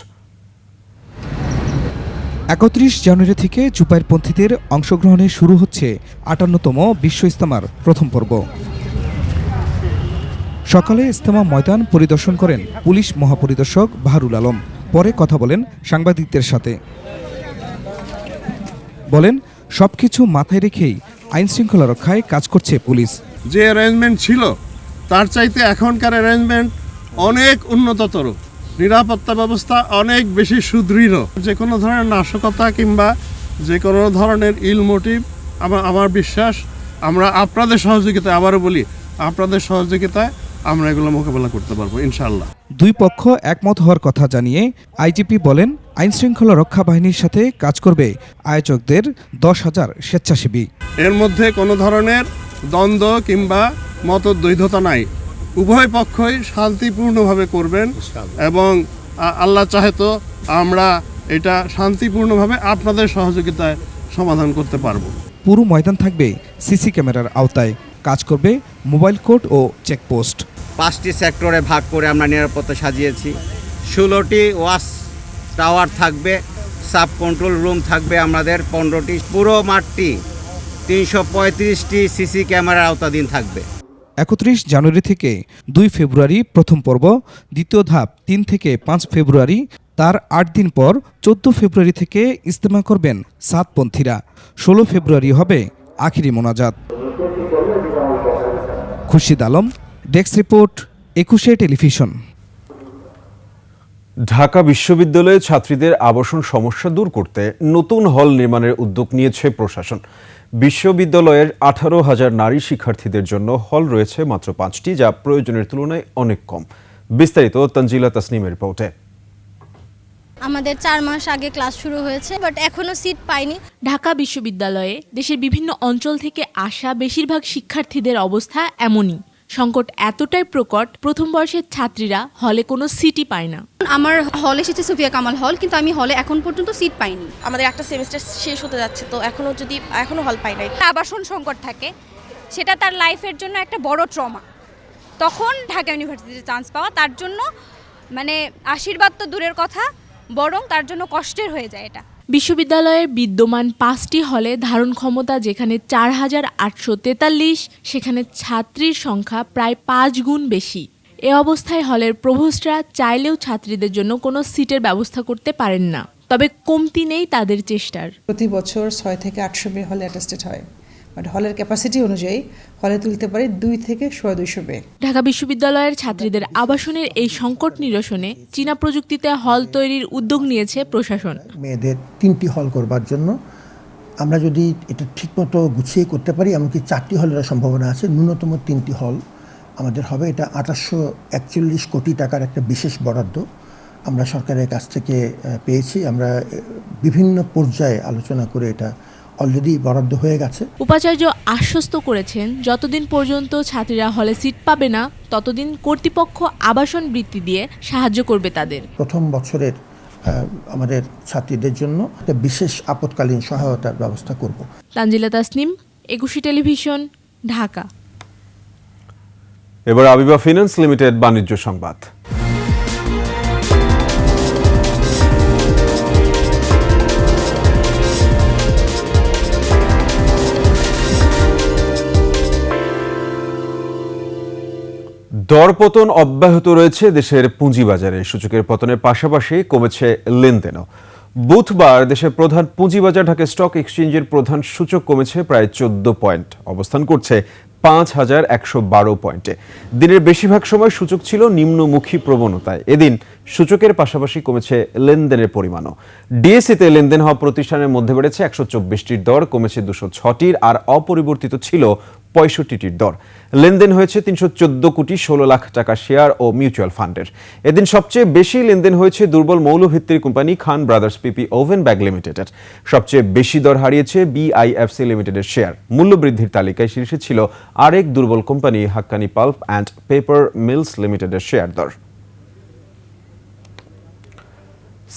31 জানুয়ারি থেকে যুপাইরপন্থীদের অংশগ্রহণে শুরু হচ্ছে 58তম বিশ্ব ইজতেমার প্রথম পর্ব। সকালে ইজতেমা ময়দান পরিদর্শন করেন পুলিশ মহাপরিদর্শক বাহারুল আলম। পরে কথা বলেন সাংবাদিকদের সাথে। বলেন, সবকিছু মাথায় রেখেই আইন শৃঙ্খলা রক্ষায় কাজ করছে পুলিশ। যে অ্যারেঞ্জমেন্ট ছিল তার চাইতে এখনকার অ্যারেঞ্জমেন্ট অনেক উন্নততর, নিরাপত্তা ব্যবস্থা অনেক বেশি সুদৃঢ়। যে কোনো ধরনের নাশকতা কিংবা যে কোনো ধরনের ইল মোটিভ আমার বিশ্বাস আমরা আপনাদের সহযোগিতায়, আবারও বলি আপনাদের সহযোগিতায় আমরা এগুলো মোকাবেলা করতে পারবো ইনশাআল্লাহ। দুই পক্ষ একমত হওয়ার কথা জানিয়ে আইজিপি বলেন, আইন শৃঙ্খলা রক্ষা বাহিনীর সাথে কাজ করবে আয়োজকদের 10,000 স্বেচ্ছাসেবী। এর মধ্যে কোনো ধরনের দ্বন্দ্ব কিংবা মতদ্বৈধতা নাই, উভয় পক্ষই শান্তিপূর্ণভাবে করবেন এবং আল্লাহ চাহে তো আমরা এটা শান্তিপূর্ণভাবে আপনাদের সহযোগিতায় সমাধান করতে পারবো। পুরো ময়দান থাকবে সিসি ক্যামেরার আওতায়। কাজ করবে মোবাইল কোর্ট ও চেকপোস্ট। 5টি সেক্টরে ভাগ করে আমরা নিরাপত্তা সাজিয়েছি। 16টি ওয়াচ টাওয়ার থাকবে, সাব কন্ট্রোল রুম থাকবে আমাদের 15টি। পুরো মাঠটি 335টি সিসি ক্যামেরার আওতাধীন থাকবে। 31 জানুয়ারি থেকে 2 ফেব্রুয়ারি প্রথম পর্ব, দ্বিতীয় ধাপ 3 থেকে 5 ফেব্রুয়ারি, তার 8 দিন পর 14 ফেব্রুয়ারি থেকে ইজতেমা করবেন সাতপন্থীরা। 16 ফেব্রুয়ারি হবে আখিরি মোনাজাত। Khurshid Alam, desk report, 21 television. Dhaka বিশ্ববিদ্যালয়ে ছাত্রীদের আবাসন সমস্যা দূর করতে নতুন হল নির্মাণের উদ্যোগ নিয়েছে প্রশাসন। বিশ্ববিদ্যালয়ের 18,000 নারী শিক্ষার্থীদের জন্য হল রয়েছে মাত্র 5টি, যা প্রয়োজনের তুলনায় অনেক কম। বিস্তারিত তানজিলা তাসনিমের রিপোর্টে। আমাদের 4 মাস আগে ক্লাস শুরু হয়েছে, বাট এখনো সিট পাইনি। ঢাকা বিশ্ববিদ্যালয়ে দেশের বিভিন্ন অঞ্চল থেকে আসা বেশিরভাগ শিক্ষার্থীদের অবস্থা এমনই। সংকট এতটাই প্রকট, প্রথম বর্ষের ছাত্রীরা হলে কোনো সিটই পায় না। আমার হল এসেছে সুফিয়া কামাল হল, কিন্তু আমি হলে এখন পর্যন্ত সিট পাইনি। আমাদের একটা সেমিস্টার শেষ হতে যাচ্ছে, তো এখনো হল পাই নাই। আবাসন সংকট থাকে, সেটা তার লাইফের জন্য একটা বড় ট্রমা। তখন ঢাকা ইউনিভার্সিটিতে চান্স পাওয়া তার জন্য মানে আশীর্বাদ তো দূরের কথা, বরং তার জন্য কষ্টের হয়ে যায় এটা। বিশ্ববিদ্যালয়ের বিদ্যমান 5টি হলে ধারণ ক্ষমতা যেখানে 4,843, সেখানে ছাত্রীর সংখ্যা প্রায় 5 গুণ বেশি। এ অবস্থায় হলের প্রভোস্টরা চাইলেও ছাত্রীদের জন্য কোনো সিটের ব্যবস্থা করতে পারেন না। তবে কমতি নেই তাদের চেষ্টার। প্রতি বছর 6 থেকে 800 বেড হলে অ্যাটেস্টেড হয়, বাট হলের ক্যাপাসিটি অনুযায়ী হলে তুলতে পারে 2 থেকে 250 বেড। ঢাকা বিশ্ববিদ্যালয়ের ছাত্রীদের আবাসনের এই সংকট নিরসনে চীনা প্রযুক্তিতে হল তৈরির উদ্যোগ নিয়েছে প্রশাসন। মেয়েদের 3টি হল করবার জন্য আমরা যদি এটা ঠিকমতো গুছিয়ে করতে পারি, এমনকি 4টি হলের সম্ভাবনা আছে। ন্যূনতম 3টি হল আমাদের হবে। এটা 2841 কোটি টাকার একটা বিশেষ বরাদ্দ আমরা সরকারের কাছ থেকে পেয়েছি। আমরা বিভিন্ন পর্যায়ে আলোচনা করে এটা অলরেডি বরাদ্দ হয়ে গেছে। উপাচার্য আশ্বস্ত করেছেন, যতদিন পর্যন্ত ছাত্রীরা হলে সিট পাবে না, ততদিন কর্তৃপক্ষ আবাসন বৃত্তি দিয়ে সাহায্য করবে তাদের। প্রথম বছরের আমাদের ছাত্রীদের জন্য একটা বিশেষ আপৎকালীন সহায়তার ব্যবস্থা করব। তানজিলা তাসনিম, 21 টেলিভিশন, ঢাকা। এবার আবিবা ফিন্যান্স লিমিটেড বাণিজ্য সংবাদ। দরপতন অব্যাহত রয়েছে দেশের পুঁজিবাজারে। সূচকের পতনের পাশাপাশি কমেছে লেনদেনও। বুধবার দেশের প্রধান পুঁজিবাজার ঢাকা স্টক এক্সচেঞ্জের প্রধান সূচক কমেছে প্রায় 14 পয়েন্ট, অবস্থান করছে 5,112 পয়েন্টে। দিনের বেশিরভাগ সময় সূচক ছিল নিম্নমুখী প্রবণতায়। এদিন সূচকের পাশাপাশি কমেছে লেনদেনের পরিমাণও। ডিএসইতে লেনদেন হওয়া প্রতিষ্ঠানের মধ্যে বেড়েছে 124টির দর, কমেছে 206টির, আর অপরিবর্তিত ছিল 65টির দর। লেনদেন হয়েছে 314 কোটি 16 লাখ টাকা শেয়ার ও মিউচুয়াল ফান্ডের। এদিন সবচেয়ে বেশি লেনদেন হয়েছে দুর্বল মৌলভিত্তির কোম্পানি খান ব্রাদার্স পিপি ওভেন ব্যাগ লিমিটেডের। সবচেয়ে বেশি দর হারিয়েছে বিআইএফসি লিমিটেডের শেয়ার। মূল্যবৃদ্ধির তালিকায় শীর্ষে ছিল আরেক দুর্বল company Haqqani pulp and paper mills লিমিটেডের শেয়ার দর।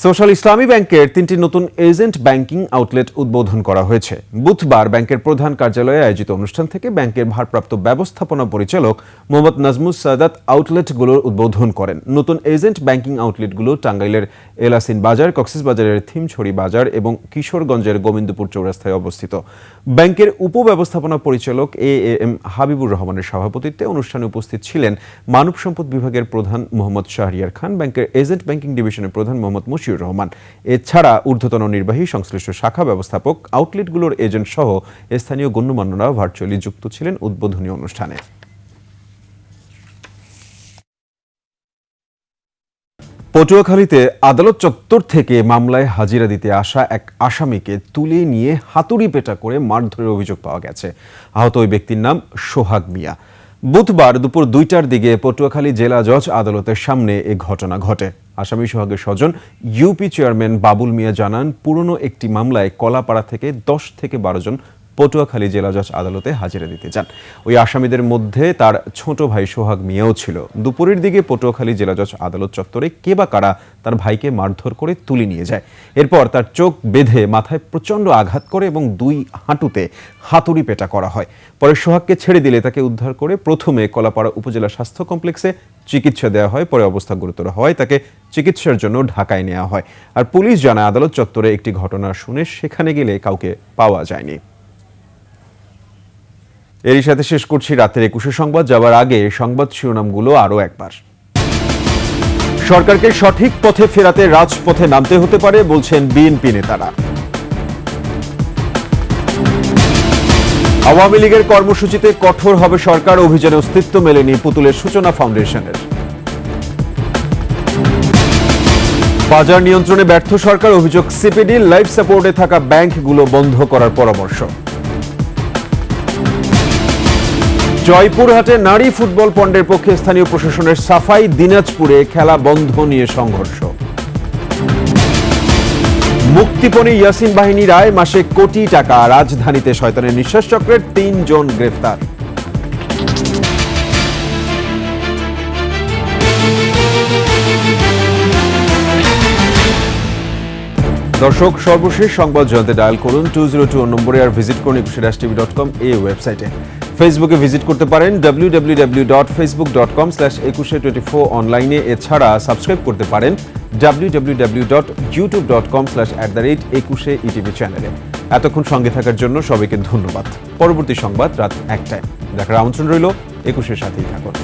সোশ্যাল ইসলামী ব্যাংকের 3টি নতুন এজেন্ট ব্যাংকিং আউটলেট উদ্বোধন করা হয়েছে। বুধবার ব্যাংকের প্রধান কার্যালয়ে আয়োজিত অনুষ্ঠান থেকে ব্যাংকের ভারপ্রাপ্ত ব্যবস্থাপনা পরিচালক মোহাম্মদ নাজমুস সাদাত আউটলেটগুলোর উদ্বোধন করেন। নতুন এজেন্ট ব্যাংকিং আউটলেটগুলো টাঙ্গাইলের এলাসিন বাজার, কক্সবাজারের থিমছড়ি বাজার এবং কিশোরগঞ্জের গোবিন্দপুর চৌরাস্তায় অবস্থিত। ব্যাংকের উপব্যবস্থাপনা পরিচালক এএম হাবিবুর রহমানের সভাপতিত্বে অনুষ্ঠানে উপস্থিত ছিলেন মানব সম্পদ বিভাগের প্রধান মোহাম্মদ শাহরিয়ার খান, ব্যাংকের এজেন্ট ব্যাংকিং ডিভিশনের প্রধান মোহাম্মদ মশিউর রহমান। এছাড়া ঊর্ধ্বতন নির্বাহী, সংশ্লিষ্ট শাখা ব্যবস্থাপক, আউটলেটগুলোর এজেন্ট সহ স্থানীয় গণ্যমান্যরা ভার্চুয়ালি যুক্ত ছিলেন উদ্বোধনী অনুষ্ঠানে। পটুয়াখালীতে আদালত চত্বর থেকে মামলায় হাজিরা দিতে আসা এক আসামিকে তুলে নিয়ে হাতুড়ি পেটা করে মারধরের অভিযোগ পাওয়া গেছে। আহত ওই ব্যক্তির নাম সোহাগ মিয়া। বুধবার দুপুর 2টার দিকে পটুয়াখালী জেলা জজ আদালতের সামনে এ ঘটনা ঘটে। আসামি সোহাগের স্বজন ইউপি চেয়ারম্যান বাবুল মিয়া জানান, পুরনো একটি মামলায় কলাপাড়া থেকে 10 থেকে 12 জন পটুয়াখালী জেলা জজ আদালতে হাজিরা দিতে যান। ওই আসামিদের মধ্যে তার ছোট ভাই সোহাগ মিয়াও ছিল। দুপুরের দিকে পটুয়াখালী জেলা জজ আদালত চত্বরে কে বা কারা তার ভাইকে মারধর করে তুলে নিয়ে যায়। এরপর তার চোখ বেঁধে মাথায় প্রচণ্ড আঘাত করে এবং 2 হাঁটুতে হাতুড়ি পেটা করা হয়। পরে সোহাগকে ছেড়ে দিলে তাকে উদ্ধার করে প্রথমে কলাপাড়া উপজেলা স্বাস্থ্য কমপ্লেক্সে চিকিৎসা দেওয়া হয়। পরে অবস্থা গুরুতর হয় তাকে চিকিৎসার জন্য ঢাকায় নেওয়া হয়। আর পুলিশ জানায়, আদালত চত্বরে একটি ঘটনা শুনে সেখানে গেলে কাউকে পাওয়া যায়নি। এরই সাথে শেষ করছি রাতের 21 সংবাদ। যাওয়ার আগে সংবাদ শিরোনামগুলো আরও একবার। সরকারকে সঠিক পথে ফেরাতে রাজপথে নামতে হতে পারে বলছেন বিএনপি নেতারা। আওয়ামী লীগের কর্মসূচিতে কঠোর হবে সরকার, অভিযানে অস্তিত্ব মেলেনি পুতুলের সূচনা ফাউন্ডেশনের। বাজার নিয়ন্ত্রণে ব্যর্থ সরকার, অভিযোগ সিপিডি, লাইফ সাপোর্টে থাকা ব্যাংকগুলো বন্ধ করার পরামর্শ। জয়পুরহাটে নারী ফুটবল পন্ডের পক্ষে স্থানীয় প্রশাসনের সাফাই, দিনাজপুরে খেলা বন্ধ নিয়ে সংঘর্ষ। মুক্তিপণে ইয়াসিন বাহিনী রায়, মাসে কোটি টাকা, রাজধানীতে শয়তানের নিঃশ্বাস চক্রের 3 জন গ্রেফতার। দর্শক, সর্বশেষ সংবাদ জানতে ডায়াল করুন 202 নম্বরে, আর ভিজিট করুন ekushe-tv.com এই ওয়েবসাইটে। ফেসবুকে ভিজিট করতে পারেন www.facebook.com/ekushe24 অনলাইনে। এছাড়া সাবস্ক্রাইব করতে পারেন www.youtube.com/@ekushe-etv চ্যানেলে। এতক্ষণ সঙ্গে থাকার জন্য সবাইকে ধন্যবাদ। পরবর্তী সংবাদ রাত 1টায় দেখার আমন্ত্রণ রইল। একুশের সাথেই থাকুন।